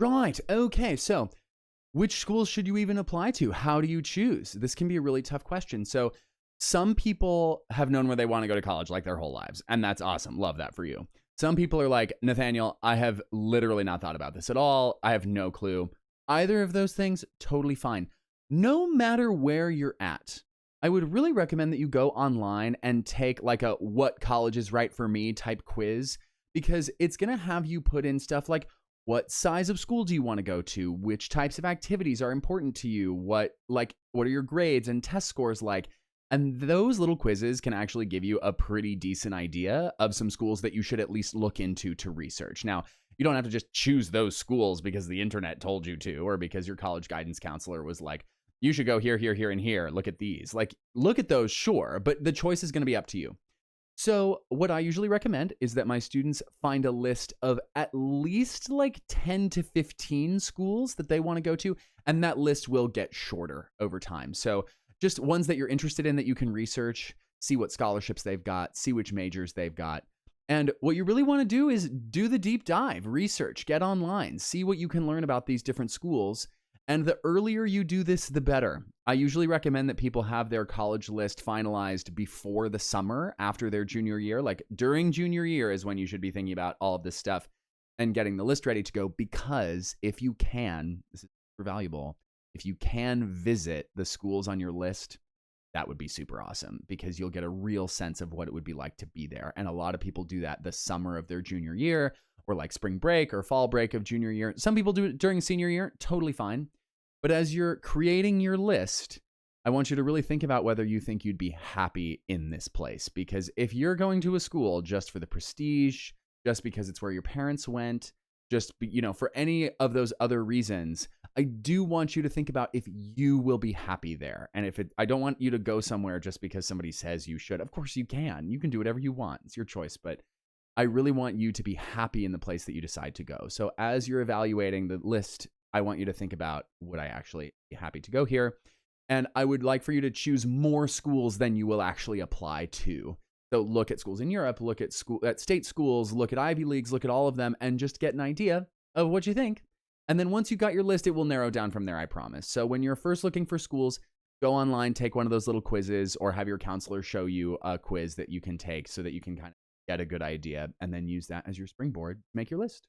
Right. Okay. So which schools should you even apply to? How do you choose? This can be a really tough question. So some people have known where they want to go to college like their whole lives, and that's awesome. Love that for you. Some people are like, Nathaniel, I have literally not thought about this at all. I have no clue. Either of those things, totally fine. No matter where you're at, I would really recommend that you go online and take like a what college is right for me type quiz, because it's going to have you put in stuff like, what size of school do you want to go to? Which types of activities are important to you? What are your grades and test scores like? And those little quizzes can actually give you a pretty decent idea of some schools that you should at least look into to research. Now, you don't have to just choose those schools because the internet told you to, or because your college guidance counselor was like, you should go here, here, here, and here. Look at these. Like, look at those, sure, but the choice is going to be up to you. So what I usually recommend is that my students find a list of at least like 10 to 15 schools that they want to go to, and that list will get shorter over time. So just ones that you're interested in that you can research, see what scholarships they've got, see which majors they've got. And what you really want to do is do the deep dive, research, get online, see what you can learn about these different schools. And the earlier you do this, the better. I usually recommend that people have their college list finalized before the summer after their junior year. Like during junior year is when you should be thinking about all of this stuff and getting the list ready to go, because if you can, this is super valuable, if you can visit the schools on your list, that would be super awesome, because you'll get a real sense of what it would be like to be there. And a lot of people do that the summer of their junior year, or like spring break or fall break of junior year. Some people do it during senior year, totally fine. But as you're creating your list, I want you to really think about whether you think you'd be happy in this place. Because if you're going to a school just for the prestige, just because it's where your parents went, just, for any of those other reasons, I do want you to think about if you will be happy there. And I don't want you to go somewhere just because somebody says you should. Of course you can. You can do whatever you want. It's your choice. But I really want you to be happy in the place that you decide to go. So as you're evaluating the list, I want you to think about, would I actually be happy to go here? And I would like for you to choose more schools than you will actually apply to. So look at schools in Europe, look at state schools, look at Ivy Leagues, look at all of them, and just get an idea of what you think. And then once you got your list, it will narrow down from there, I promise. So when you're first looking for schools, go online, take one of those little quizzes, or have your counselor show you a quiz that you can take so that you can kind of get a good idea, and then use that as your springboard to make your list.